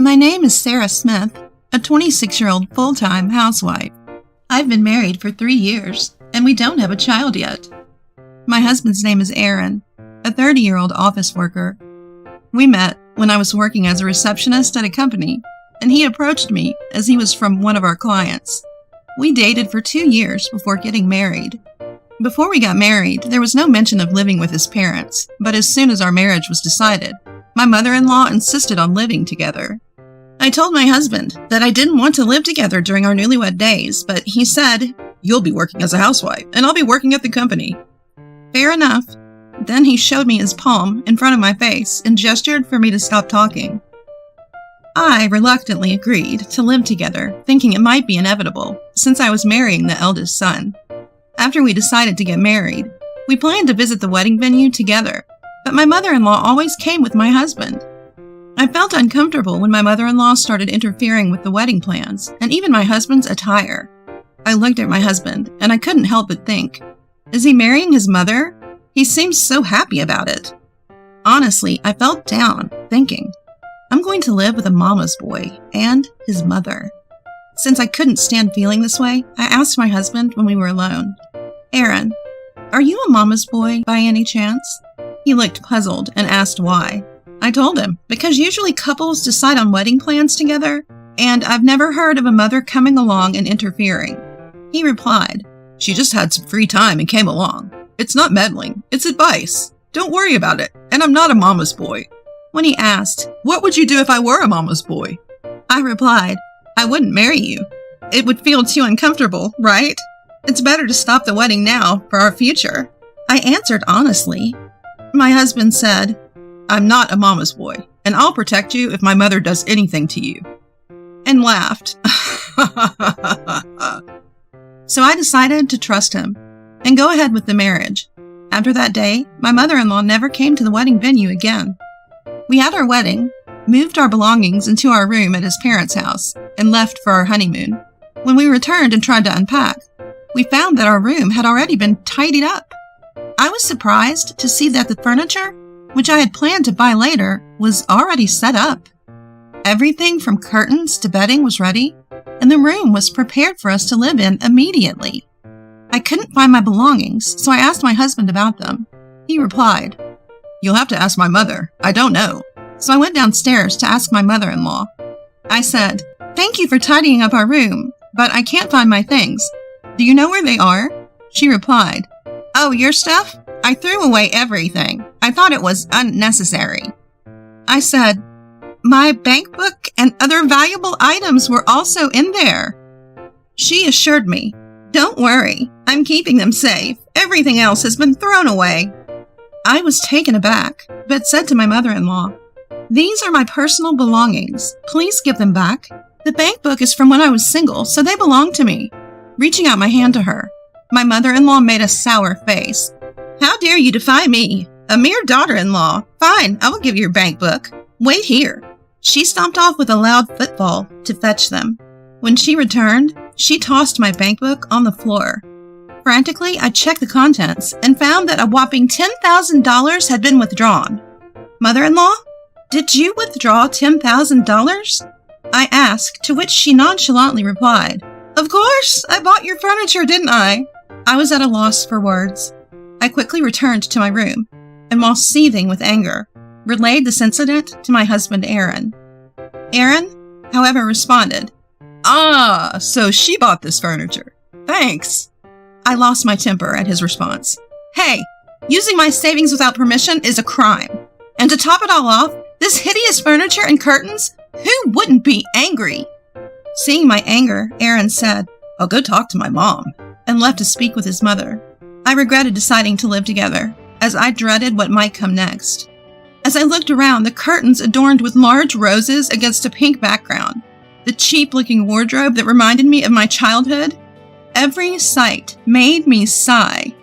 My name is Sarah Smith, a 26-year-old full-time housewife. I've been married for 3 years, and we don't have a child yet. My husband's name is Aaron, a 30-year-old office worker. We met when I was working as a receptionist at a company, and he approached me as he was from one of our clients. We dated for 2 years before getting married. Before we got married, there was no mention of living with his parents, but as soon as our marriage was decided, my mother-in-law insisted on living together. I told my husband that I didn't want to live together during our newlywed days, but he said, "You'll be working as a housewife, and I'll be working at the company." Fair enough. Then he showed me his palm in front of my face and gestured for me to stop talking. I reluctantly agreed to live together, thinking it might be inevitable, since I was marrying the eldest son. After we decided to get married, we planned to visit the wedding venue together, but my mother-in-law always came with my husband. I felt uncomfortable when my mother-in-law started interfering with the wedding plans, and even my husband's attire. I looked at my husband, and I couldn't help but think, is he marrying his mother? He seems so happy about it. Honestly, I felt down, thinking, I'm going to live with a mama's boy and his mother. Since I couldn't stand feeling this way, I asked my husband when we were alone, "Aaron, are you a mama's boy by any chance?" He looked puzzled and asked why. I told him, because usually couples decide on wedding plans together, and I've never heard of a mother coming along and interfering. He replied, "She just had some free time and came along. It's not meddling, it's advice. Don't worry about it, and I'm not a mama's boy." When he asked, "What would you do if I were a mama's boy?" I replied, "I wouldn't marry you. It would feel too uncomfortable, right? It's better to stop the wedding now for our future." I answered honestly. My husband said, "I'm not a mama's boy, and I'll protect you if my mother does anything to you," and laughed. So I decided to trust him and go ahead with the marriage. After that day, my mother-in-law never came to the wedding venue again. We had our wedding, moved our belongings into our room at his parents' house, and left for our honeymoon. When we returned and tried to unpack, we found that our room had already been tidied up. I was surprised to see that the furniture, which I had planned to buy later, was already set up. Everything from curtains to bedding was ready, and the room was prepared for us to live in immediately. I couldn't find my belongings, so I asked my husband about them. He replied, "You'll have to ask my mother. I don't know." So I went downstairs to ask my mother-in-law. I said, "Thank you for tidying up our room, but I can't find my things. Do you know where they are?" She replied, "Oh, your stuff? I threw away everything. I thought it was unnecessary." I said, "My bank book and other valuable items were also in there." She assured me, "Don't worry, I'm keeping them safe. Everything else has been thrown away." I was taken aback, but said to my mother-in-law, "These are my personal belongings. Please give them back. The bank book is from when I was single, so they belong to me." Reaching out my hand to her, my mother-in-law made a sour face. "How dare you defy me? A mere daughter-in-law. Fine, I will give you your bank book. Wait here." She stomped off with a loud footfall to fetch them. When she returned, she tossed my bank book on the floor. Frantically, I checked the contents and found that a whopping $10,000 had been withdrawn. "Mother-in-law, did you withdraw $10,000? I asked, to which she nonchalantly replied, "Of course, I bought your furniture, didn't I?" I was at a loss for words. I quickly returned to my room, and while seething with anger, relayed this incident to my husband Aaron. Aaron, however, responded, "Ah, so she bought this furniture. Thanks." I lost my temper at his response. "Hey, using my savings without permission is a crime. And to top it all off, this hideous furniture and curtains? Who wouldn't be angry?" Seeing my anger, Aaron said, "I'll go talk to my mom," and left to speak with his mother. I regretted deciding to live together, as I dreaded what might come next. As I looked around, the curtains adorned with large roses against a pink background, the cheap-looking wardrobe that reminded me of my childhood, every sight made me sigh.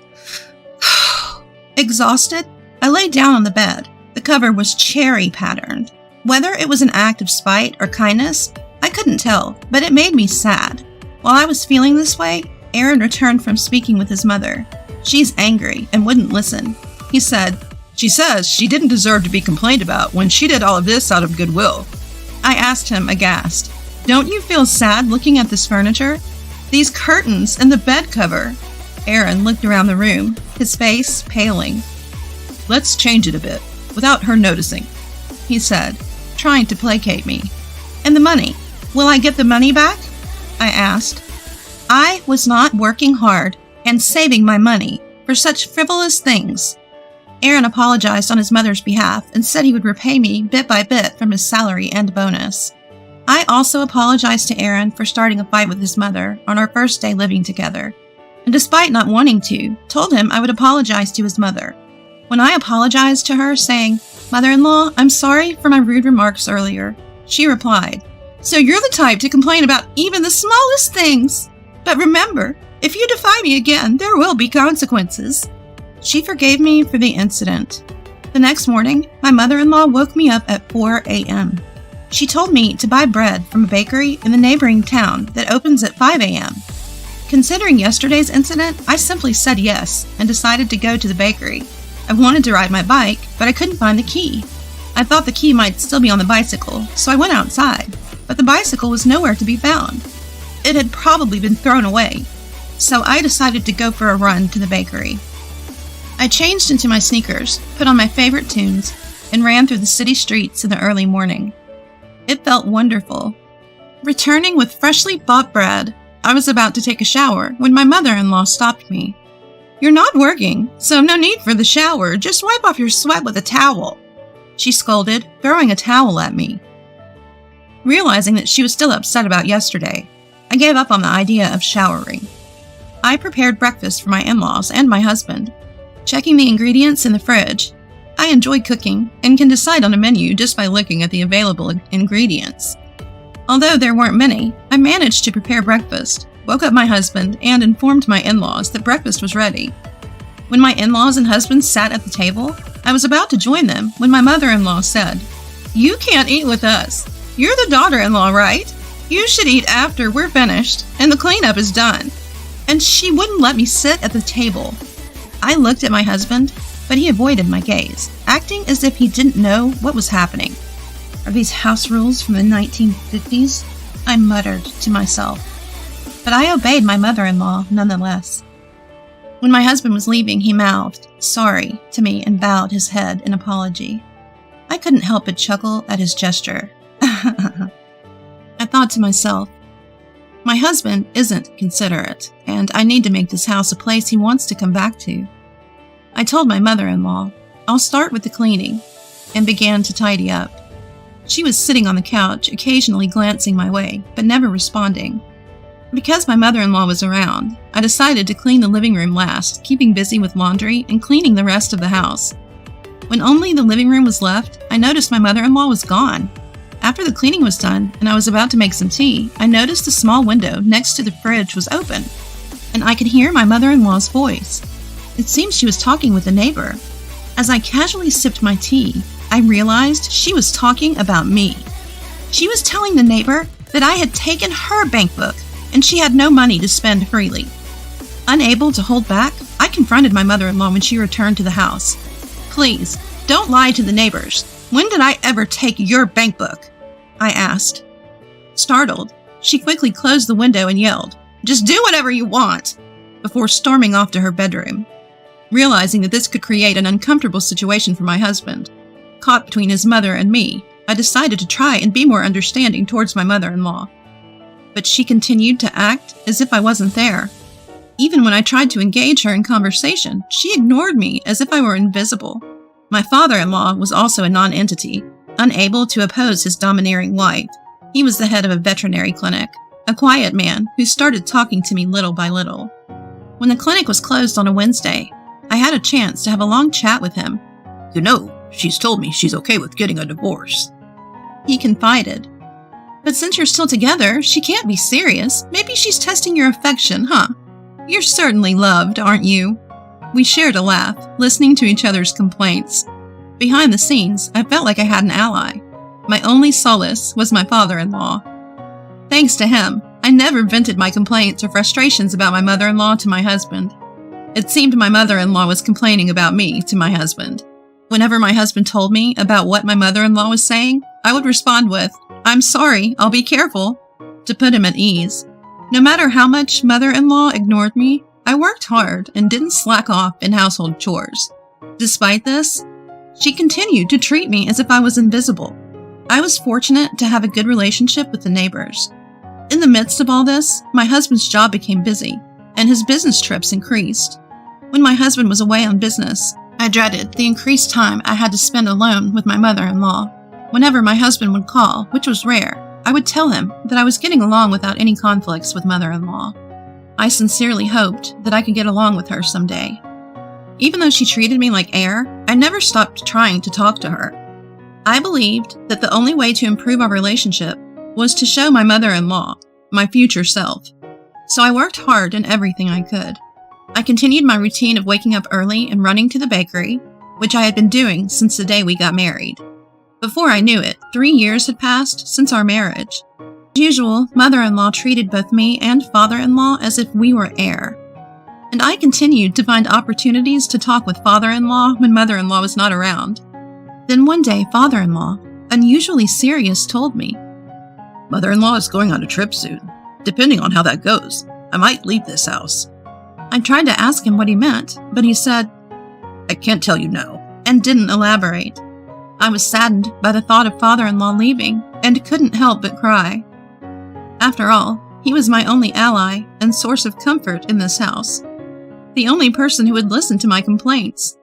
Exhausted, I lay down on the bed. The cover was cherry-patterned. Whether it was an act of spite or kindness, I couldn't tell, but it made me sad. While I was feeling this way, Aaron returned from speaking with his mother. She's angry and wouldn't listen. He said, "She says she didn't deserve to be complained about when she did all of this out of goodwill." I asked him, aghast, "Don't you feel sad looking at this furniture? These curtains and the bed cover?" Aaron looked around the room, his face paling. "Let's change it a bit, without her noticing," he said, trying to placate me. "And the money? Will I get the money back?" I asked. I was not working hard and saving my money for such frivolous things. Aaron apologized on his mother's behalf and said he would repay me bit by bit from his salary and bonus. I also apologized to Aaron for starting a fight with his mother on our first day living together, and despite not wanting to, told him I would apologize to his mother. When I apologized to her, saying, "Mother-in-law, I'm sorry for my rude remarks earlier," she replied, "So you're the type to complain about even the smallest things. But remember, if you defy me again, there will be consequences." She forgave me for the incident. The next morning, my mother-in-law woke me up at 4 a.m. She told me to buy bread from a bakery in the neighboring town that opens at 5 a.m. Considering yesterday's incident, I simply said yes and decided to go to the bakery. I wanted to ride my bike, but I couldn't find the key. I thought the key might still be on the bicycle, so I went outside, but the bicycle was nowhere to be found. It had probably been thrown away, so I decided to go for a run to the bakery. I changed into my sneakers, put on my favorite tunes, and ran through the city streets in the early morning. It felt wonderful. Returning with freshly bought bread, I was about to take a shower when my mother-in-law stopped me. "You're not working, so no need for the shower. Just wipe off your sweat with a towel," she scolded, throwing a towel at me. Realizing that she was still upset about yesterday, I gave up on the idea of showering. I prepared breakfast for my in-laws and my husband, checking the ingredients in the fridge. I enjoy cooking and can decide on a menu just by looking at the available ingredients. Although there weren't many, I managed to prepare breakfast, woke up my husband, and informed my in-laws that breakfast was ready. When my in-laws and husband sat at the table, I was about to join them when my mother-in-law said, "You can't eat with us. You're the daughter-in-law, right? You should eat after we're finished and the cleanup is done." And she wouldn't let me sit at the table. I looked at my husband, but he avoided my gaze, acting as if he didn't know what was happening. Are these house rules from the 1950s? I muttered to myself. But I obeyed my mother-in-law nonetheless. When my husband was leaving, he mouthed, "Sorry," to me and bowed his head in apology. I couldn't help but chuckle at his gesture. I thought to myself, my husband isn't considerate, and I need to make this house a place he wants to come back to. I told my mother-in-law, "I'll start with the cleaning," and began to tidy up. She was sitting on the couch, occasionally glancing my way, but never responding. Because my mother-in-law was around, I decided to clean the living room last, keeping busy with laundry and cleaning the rest of the house. When only the living room was left, I noticed my mother-in-law was gone. After the cleaning was done and I was about to make some tea, I noticed a small window next to the fridge was open, and I could hear my mother-in-law's voice. It seemed she was talking with a neighbor. As I casually sipped my tea, I realized she was talking about me. She was telling the neighbor that I had taken her bank book and she had no money to spend freely. Unable to hold back, I confronted my mother-in-law when she returned to the house. "Please, don't lie to the neighbors. When did I ever take your bank book?" I asked. Startled, she quickly closed the window and yelled, "Just do whatever you want," before storming off to her bedroom. Realizing that this could create an uncomfortable situation for my husband, caught between his mother and me, I decided to try and be more understanding towards my mother-in-law. But she continued to act as if I wasn't there. Even when I tried to engage her in conversation, she ignored me as if I were invisible. My father-in-law was also a non-entity, unable to oppose his domineering wife. He was the head of a veterinary clinic, a quiet man who started talking to me little by little. When the clinic was closed on a Wednesday, I had a chance to have a long chat with him. "You know, she's told me she's okay with getting a divorce," he confided. "But since you're still together, she can't be serious. Maybe she's testing your affection, huh? You're certainly loved, aren't you?" We shared a laugh, listening to each other's complaints. Behind the scenes, I felt like I had an ally. My only solace was my father-in-law. Thanks to him, I never vented my complaints or frustrations about my mother-in-law to my husband. It seemed my mother-in-law was complaining about me to my husband. Whenever my husband told me about what my mother-in-law was saying, I would respond with, I'm sorry, I'll be careful, to put him at ease. No matter how much mother-in-law ignored me, I worked hard and didn't slack off in household chores. Despite this, she continued to treat me as if I was invisible. I was fortunate to have a good relationship with the neighbors. In the midst of all this, my husband's job became busy, and his business trips increased. When my husband was away on business, I dreaded the increased time I had to spend alone with my mother-in-law. Whenever my husband would call, which was rare, I would tell him that I was getting along without any conflicts with mother-in-law. I sincerely hoped that I could get along with her someday. Even though she treated me like air, I never stopped trying to talk to her. I believed that the only way to improve our relationship was to show my mother-in-law, my future self. So I worked hard in everything I could. I continued my routine of waking up early and running to the bakery, which I had been doing since the day we got married. Before I knew it, 3 years had passed since our marriage. As usual, mother-in-law treated both me and father-in-law as if we were heir. And I continued to find opportunities to talk with father-in-law when mother-in-law was not around. Then one day, father-in-law, unusually serious, told me, "Mother-in-law is going on a trip soon. Depending on how that goes, I might leave this house." I tried to ask him what he meant, but he said, "I can't tell you now," and didn't elaborate. I was saddened by the thought of father-in-law leaving and couldn't help but cry. After all, he was my only ally and source of comfort in this house. The only person who would listen to my complaints.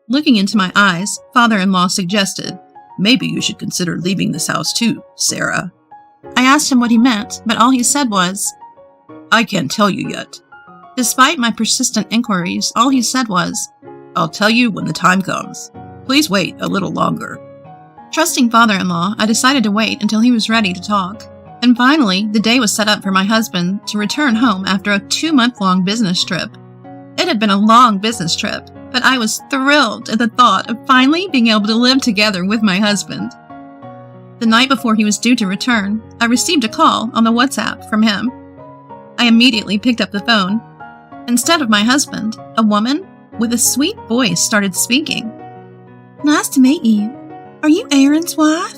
Looking into my eyes, father-in-law suggested, "Maybe you should consider leaving this house too, Sarah." I asked him what he meant, but all he said was, "I can't tell you yet." Despite my persistent inquiries, all he said was, "I'll tell you when the time comes. Please wait a little longer." Trusting father-in-law, I decided to wait until he was ready to talk. And finally, the day was set up for my husband to return home after a 2-month-long business trip. It had been a long business trip, but I was thrilled at the thought of finally being able to live together with my husband. The night before he was due to return, I received a call on the WhatsApp from him. I immediately picked up the phone. Instead of my husband, a woman with a sweet voice started speaking. "Nice to meet you. Are you Aaron's wife?"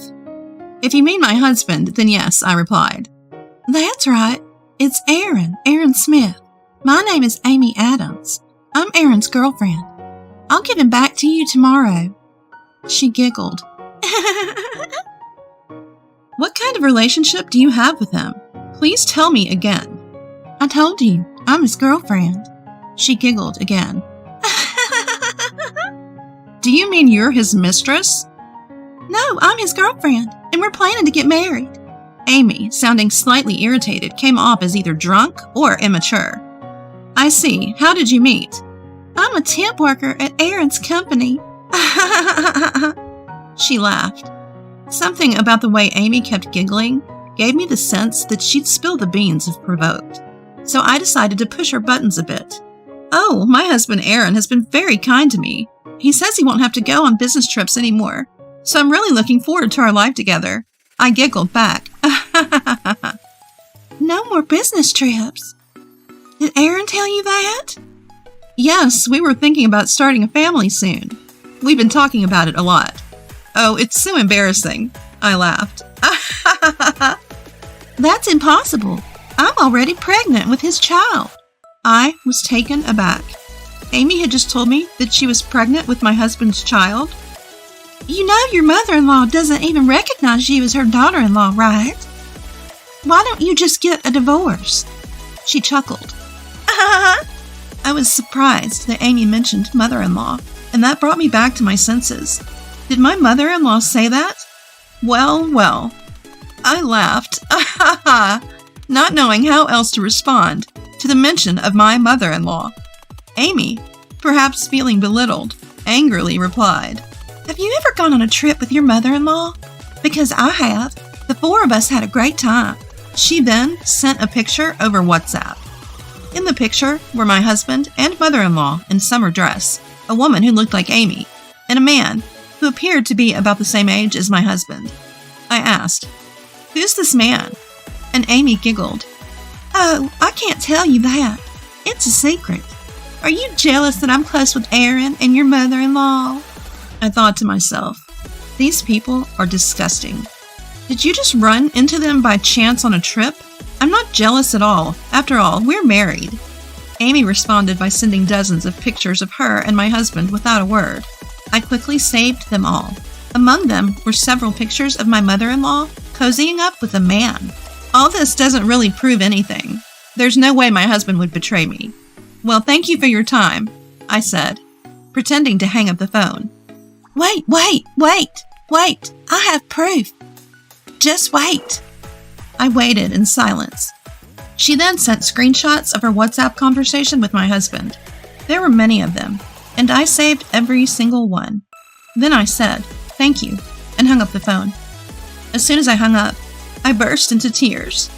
"If you mean my husband, then yes," I replied. "That's right. It's Aaron Smith. My name is Amy Adams. I'm Aaron's girlfriend. I'll give him back to you tomorrow." She giggled. "What kind of relationship do you have with him? Please tell me again." "I told you, I'm his girlfriend." She giggled again. "Do you mean you're his mistress?" "No, I'm his girlfriend, and we're planning to get married." Amy, sounding slightly irritated, came off as either drunk or immature. "I see. How did you meet?" "I'm a temp worker at Aaron's company." She laughed. Something about the way Amy kept giggling gave me the sense that she'd spill the beans if provoked. So I decided to push her buttons a bit. "Oh, my husband Aaron has been very kind to me. He says he won't have to go on business trips anymore. So I'm really looking forward to our life together." I giggled back. "No more business trips? Did Aaron tell you that?" "Yes, we were thinking about starting a family soon. We've been talking about it a lot." "Oh, it's so embarrassing." I laughed. "That's impossible. I'm already pregnant with his child." I was taken aback. Amy had just told me that she was pregnant with my husband's child. "You know your mother-in-law doesn't even recognize you as her daughter-in-law, right? Why don't you just get a divorce?" She chuckled. I was surprised that Amy mentioned mother-in-law, and that brought me back to my senses. Did my mother-in-law say that? Well. I laughed, not knowing how else to respond to the mention of my mother-in-law. Amy, perhaps feeling belittled, angrily replied, "Have you ever gone on a trip with your mother-in-law? Because I have. The 4 of us had a great time." She then sent a picture over WhatsApp. In the picture were my husband and mother-in-law in summer dress, a woman who looked like Amy, and a man who appeared to be about the same age as my husband. I asked, "Who's this man?" And Amy giggled. "Oh, I can't tell you that. It's a secret. Are you jealous that I'm close with Aaron and your mother-in-law?" I thought to myself, these people are disgusting. Did you just run into them by chance on a trip? I'm not jealous at all. After all, we're married. Amy responded by sending dozens of pictures of her and my husband without a word. I quickly saved them all. Among them were several pictures of my mother-in-law cozying up with a man. All this doesn't really prove anything. There's no way my husband would betray me. Well, thank you for your time, I said, pretending to hang up the phone. Wait, I have proof. Just wait. I waited in silence. She then sent screenshots of her WhatsApp conversation with my husband. There were many of them, and I saved every single one. Then I said, thank you, and hung up the phone. As soon as I hung up, I burst into tears.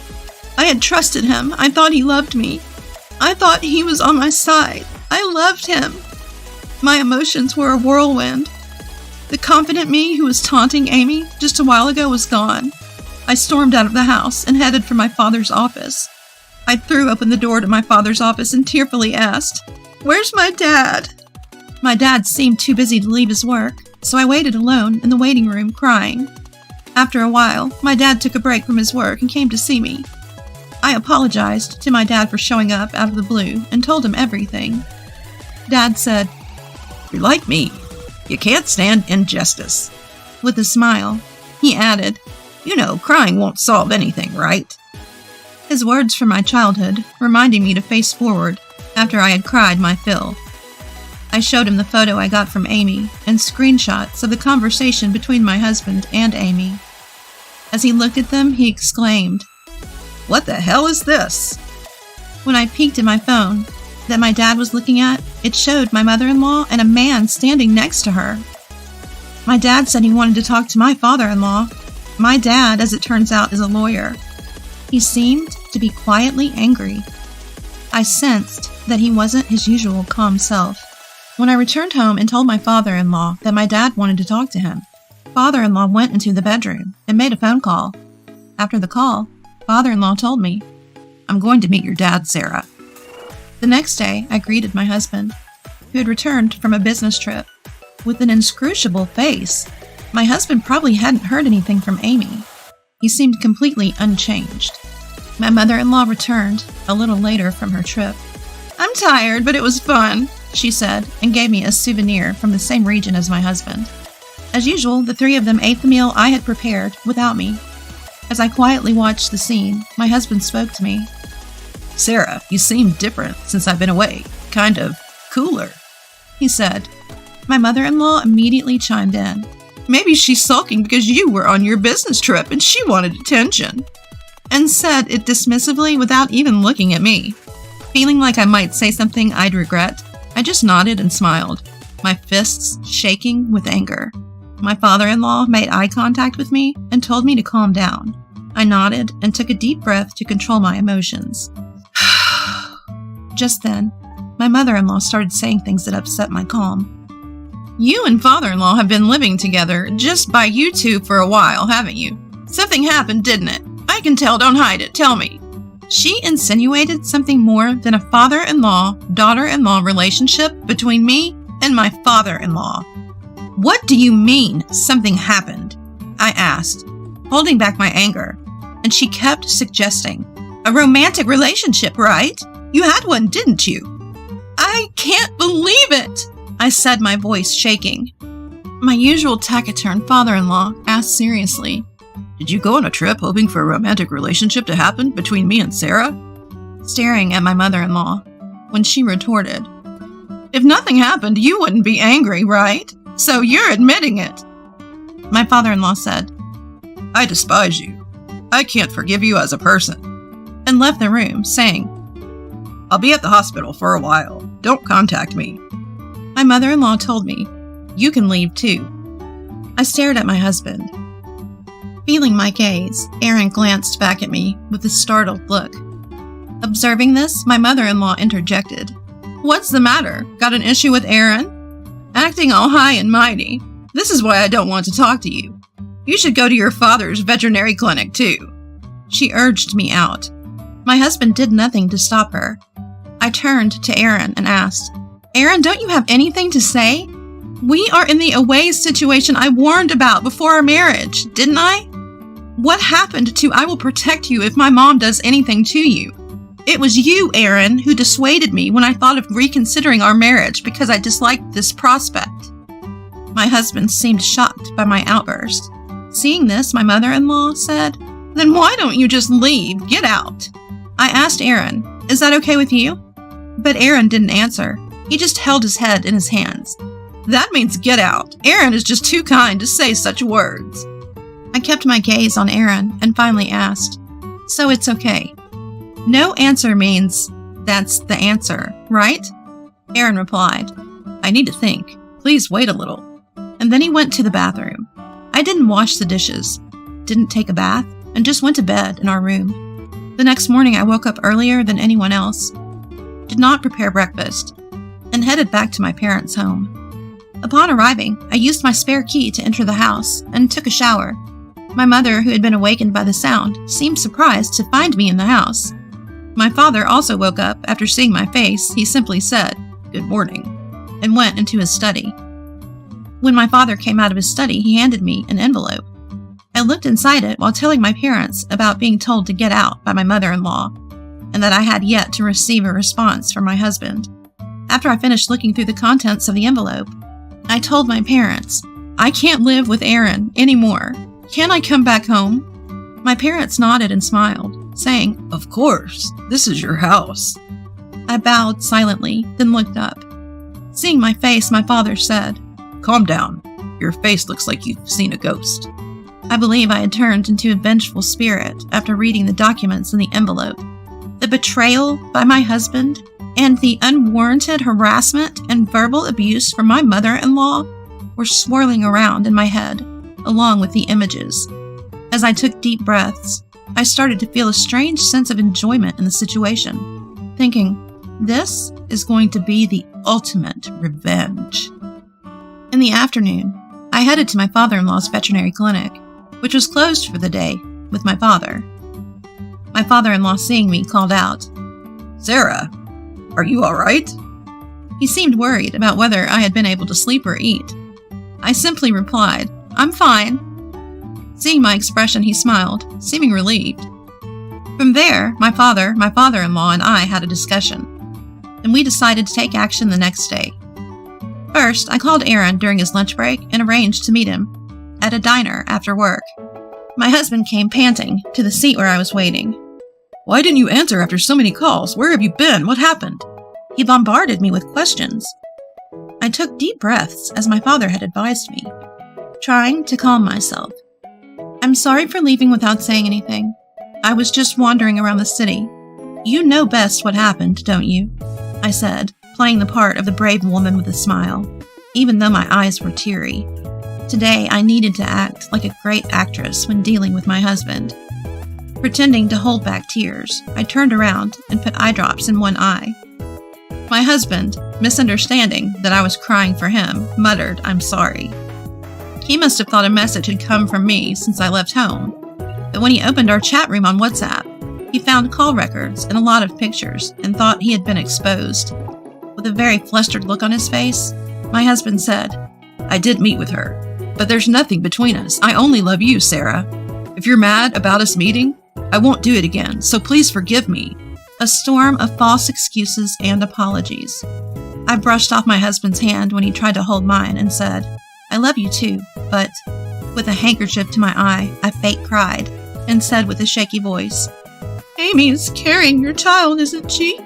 I had trusted him. I thought he loved me. I thought he was on my side. I loved him. My emotions were a whirlwind. The confident me who was taunting Amy just a while ago was gone. I stormed out of the house and headed for my father's office. I threw open the door to my father's office and tearfully asked, "Where's my dad?" My dad seemed too busy to leave his work, so I waited alone in the waiting room crying. After a while, my dad took a break from his work and came to see me. I apologized to my dad for showing up out of the blue and told him everything. Dad said, "You're like me. You can't stand injustice." With a smile, he added, "You know, crying won't solve anything, right?" His words from my childhood, reminding me to face forward after I had cried my fill. I showed him the photo I got from Amy and screenshots of the conversation between my husband and Amy. As he looked at them, he exclaimed, "What the hell is this?" When I peeked at my phone that my dad was looking at, it showed my mother-in-law and a man standing next to her. My dad said he wanted to talk to my father-in-law. My dad, as it turns out, is a lawyer. He seemed to be quietly angry. I sensed that he wasn't his usual calm self. When I returned home and told my father-in-law that my dad wanted to talk to him, father-in-law went into the bedroom and made a phone call. After the call, father-in-law told me, "I'm going to meet your dad, Sarah." The next day, I greeted my husband, who had returned from a business trip. With an inscrutable face, my husband probably hadn't heard anything from Amy. He seemed completely unchanged. My mother-in-law returned a little later from her trip. "I'm tired, but it was fun," she said, and gave me a souvenir from the same region as my husband. As usual, the three of them ate the meal I had prepared without me. As I quietly watched the scene, my husband spoke to me. "Sarah, you seem different since I've been away. Kind of cooler," he said. My mother-in-law immediately chimed in. "Maybe she's sulking because you were on your business trip and she wanted attention," and said it dismissively without even looking at me. Feeling like I might say something I'd regret, I just nodded and smiled, my fists shaking with anger. My father-in-law made eye contact with me and told me to calm down. I nodded and took a deep breath to control my emotions. Just then, my mother-in-law started saying things that upset my calm. "You and father-in-law have been living together just by you two for a while, haven't you? Something happened, didn't it? I can tell, don't hide it, tell me." She insinuated something more than a father-in-law, daughter-in-law relationship between me and my father-in-law. "What do you mean, something happened?" I asked, holding back my anger, and she kept suggesting, "A romantic relationship, right? You had one, didn't you?" "I can't believe it," I said, my voice shaking. My usual taciturn father-in-law asked seriously, "Did you go on a trip hoping for a romantic relationship to happen between me and Sarah?" Staring at my mother-in-law, when she retorted, "If nothing happened, you wouldn't be angry, right? So you're admitting it." My father-in-law said, "I despise you. I can't forgive you as a person," and left the room, saying, "I'll be at the hospital for a while. Don't contact me." My mother-in-law told me, "You can leave too." I stared at my husband. Feeling my gaze, Aaron glanced back at me with a startled look. Observing this, my mother-in-law interjected, "What's the matter? Got an issue with Aaron? Acting all high and mighty. This is why I don't want to talk to you. You should go to your father's veterinary clinic too." She urged me out. My husband did nothing to stop her. I turned to Aaron and asked, "Aaron, don't you have anything to say? We are in the away situation I warned about before our marriage, didn't I?" What happened to I will protect you if my mom does anything to you? It was you, Aaron, who dissuaded me when I thought of reconsidering our marriage because I disliked this prospect. My husband seemed shocked by my outburst. Seeing this, my mother-in-law said, "Then why don't you just leave? Get out." I asked Aaron, "Is that okay with you?" But Aaron didn't answer. He just held his head in his hands. "That means get out. Aaron is just too kind to say such words." I kept my gaze on Aaron and finally asked, "So it's okay?" No answer means, "That's the answer, right?" Aaron replied, "I need to think. Please wait a little." And then he went to the bathroom. I didn't wash the dishes, didn't take a bath, and just went to bed in our room. The next morning I woke up earlier than anyone else, did not prepare breakfast, and headed back to my parents' home. Upon arriving, I used my spare key to enter the house and took a shower. My mother, who had been awakened by the sound, seemed surprised to find me in the house. My father also woke up after seeing my face. He simply said, "Good morning," and went into his study. When my father came out of his study, he handed me an envelope. I looked inside it while telling my parents about being told to get out by my mother-in-law, and that I had yet to receive a response from my husband. After I finished looking through the contents of the envelope, I told my parents, "I can't live with Aaron anymore. Can I come back home?" My parents nodded and smiled, saying, "Of course, this is your house." I bowed silently, then looked up. Seeing my face, my father said, "Calm down. Your face looks like you've seen a ghost." I believe I had turned into a vengeful spirit after reading the documents in the envelope. The betrayal by my husband and the unwarranted harassment and verbal abuse from my mother-in-law were swirling around in my head, along with the images. As I took deep breaths, I started to feel a strange sense of enjoyment in the situation, thinking, this is going to be the ultimate revenge. In the afternoon, I headed to my father-in-law's veterinary clinic, which was closed for the day, with my father. My father-in-law, seeing me, called out, "Sarah, are you all right?" He seemed worried about whether I had been able to sleep or eat. I simply replied, "I'm fine." Seeing my expression, he smiled, seeming relieved. From there, my father-in-law, and I had a discussion, and we decided to take action the next day. First, I called Aaron during his lunch break and arranged to meet him at a diner after work. My husband came panting to the seat where I was waiting. "Why didn't you answer after so many calls? Where have you been? What happened?" He bombarded me with questions. I took deep breaths as my father had advised me, trying to calm myself. "I'm sorry for leaving without saying anything. I was just wandering around the city. You know best what happened, don't you?" I said, playing the part of the brave woman with a smile, even though my eyes were teary. Today, I needed to act like a great actress when dealing with my husband. Pretending to hold back tears, I turned around and put eye drops in one eye. My husband, misunderstanding that I was crying for him, muttered, "I'm sorry." He must have thought a message had come from me since I left home, but when he opened our chat room on WhatsApp, he found call records and a lot of pictures and thought he had been exposed. With a very flustered look on his face, my husband said, "I did meet with her, but there's nothing between us. I only love you, Sarah. If you're mad about us meeting, I won't do it again, so please forgive me." A storm of false excuses and apologies. I brushed off my husband's hand when he tried to hold mine and said, "I love you too, but," with a handkerchief to my eye, I fake cried and said with a shaky voice, "Amy's carrying your child, isn't she?"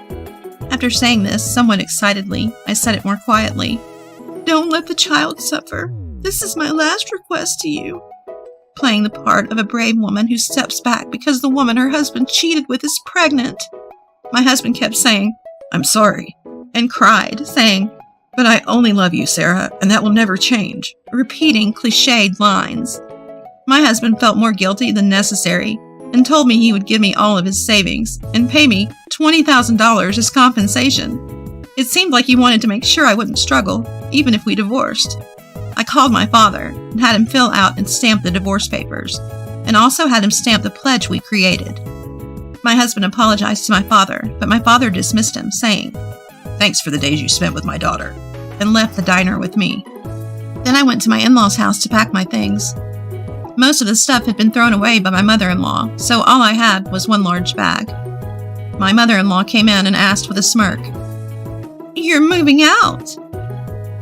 After saying this somewhat excitedly, I said it more quietly, "Don't let the child suffer. This is my last request to you," playing the part of a brave woman who steps back because the woman her husband cheated with is pregnant. My husband kept saying, "I'm sorry," and cried, saying, "But I only love you, Sarah, and that will never change," repeating cliched lines. My husband felt more guilty than necessary and told me he would give me all of his savings and pay me $20,000 as compensation. It seemed like he wanted to make sure I wouldn't struggle, even if we divorced. I called my father and had him fill out and stamp the divorce papers, and also had him stamp the pledge we created. My husband apologized to my father, but my father dismissed him, saying, "Thanks for the days you spent with my daughter," and left the diner with me. Then I went to my in-laws' house to pack my things. Most of the stuff had been thrown away by my mother-in-law, so all I had was one large bag. My mother-in-law came in and asked with a smirk, "You're moving out?"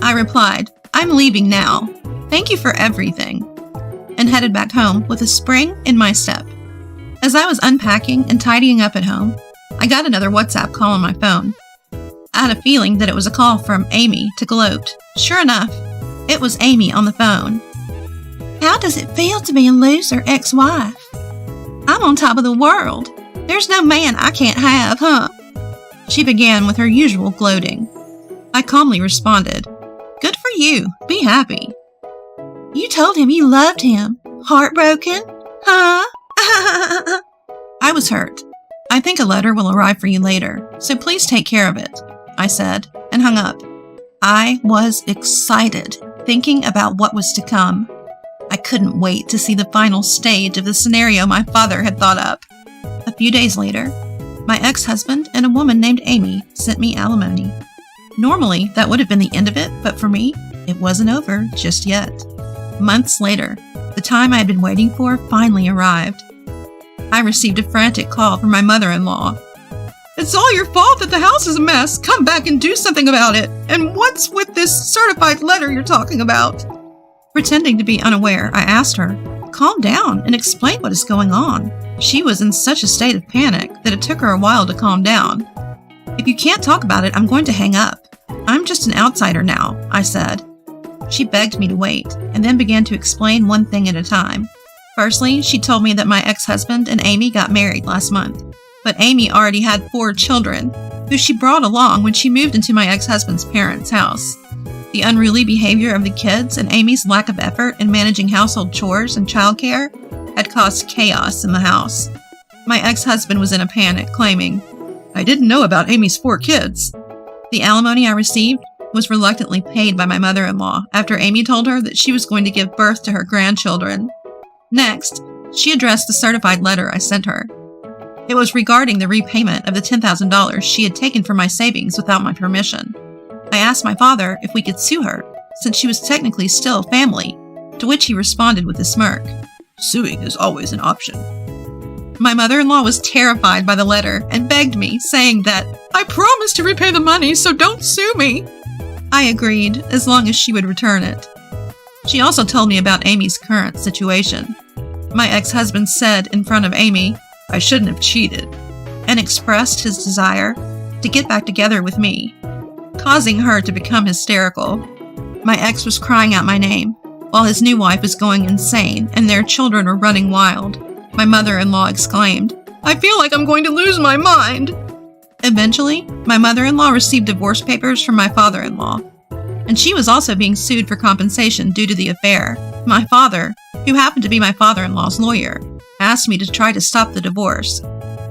I replied, "I'm leaving now. Thank you for everything," and headed back home with a spring in my step. As I was unpacking and tidying up at home, I got another WhatsApp call on my phone. I had a feeling that it was a call from Amy to gloat. Sure enough, it was Amy on the phone. "How does it feel to be a loser ex-wife? I'm on top of the world. There's no man I can't have, huh?" She began with her usual gloating. I calmly responded, "Good for you. Be happy." "You told him you loved him. Heartbroken? Huh?" I was hurt. "I think a letter will arrive for you later, so please take care of it," I said, and hung up. I was excited, thinking about what was to come. I couldn't wait to see the final stage of the scenario my father had thought up. A few days later, my ex-husband and a woman named Amy sent me alimony. Normally, that would have been the end of it, but for me, it wasn't over just yet. Months later, the time I had been waiting for finally arrived. I received a frantic call from my mother-in-law. "It's all your fault that the house is a mess. Come back and do something about it. And what's with this certified letter you're talking about?" Pretending to be unaware, I asked her, "Calm down and explain what is going on." She was in such a state of panic that it took her a while to calm down. "If you can't talk about it, I'm going to hang up. I'm just an outsider now," I said. She begged me to wait, and then began to explain one thing at a time. Firstly, she told me that my ex-husband and Amy got married last month, but Amy already had 4 children, who she brought along when she moved into my ex-husband's parents' house. The unruly behavior of the kids and Amy's lack of effort in managing household chores and childcare had caused chaos in the house. My ex-husband was in a panic, claiming, "I didn't know about Amy's 4 kids." The alimony I received was reluctantly paid by my mother-in-law after Amy told her that she was going to give birth to her grandchildren. Next, she addressed the certified letter I sent her. It was regarding the repayment of the $10,000 she had taken from my savings without my permission. I asked my father if we could sue her, since she was technically still family, to which he responded with a smirk. "Suing is always an option." My mother-in-law was terrified by the letter and begged me, saying that, "I promised to repay the money, so don't sue me." I agreed, as long as she would return it. She also told me about Amy's current situation. My ex-husband said in front of Amy, "I shouldn't have cheated," and expressed his desire to get back together with me, causing her to become hysterical. My ex was crying out my name, while his new wife was going insane and their children were running wild. My mother-in-law exclaimed, "I feel like I'm going to lose my mind." Eventually, my mother-in-law received divorce papers from my father-in-law, and she was also being sued for compensation due to the affair. My father, who happened to be my father-in-law's lawyer, asked me to try to stop the divorce.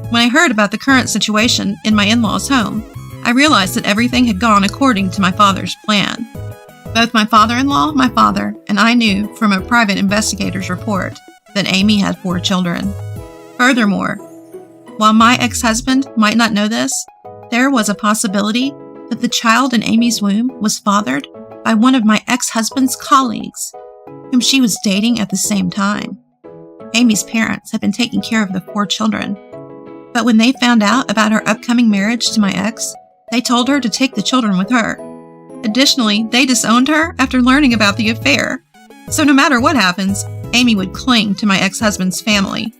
When I heard about the current situation in my in-laws' home, I realized that everything had gone according to my father's plan. Both my father-in-law, my father, and I knew from a private investigator's report that Amy had 4 children. Furthermore, while my ex-husband might not know this, there was a possibility that the child in Amy's womb was fathered by one of my ex-husband's colleagues, whom she was dating at the same time. Amy's parents had been taking care of the 4 children, but when they found out about her upcoming marriage to my ex, they told her to take the children with her. Additionally, they disowned her after learning about the affair. So no matter what happens, Amy would cling to my ex-husband's family.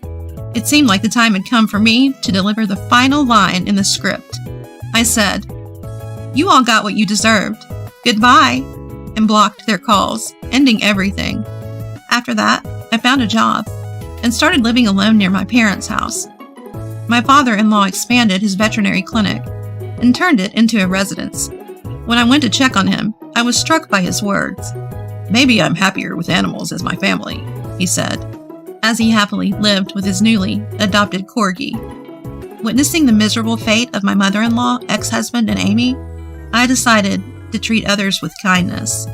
It seemed like the time had come for me to deliver the final line in the script. I said, "You all got what you deserved. Goodbye," and blocked their calls, ending everything. After that, I found a job and started living alone near my parents' house. My father-in-law expanded his veterinary clinic and turned it into a residence. When I went to check on him, I was struck by his words. "Maybe I'm happier with animals as my family," he said, as he happily lived with his newly adopted corgi. Witnessing the miserable fate of my mother-in-law, ex-husband, and Amy, I decided to treat others with kindness.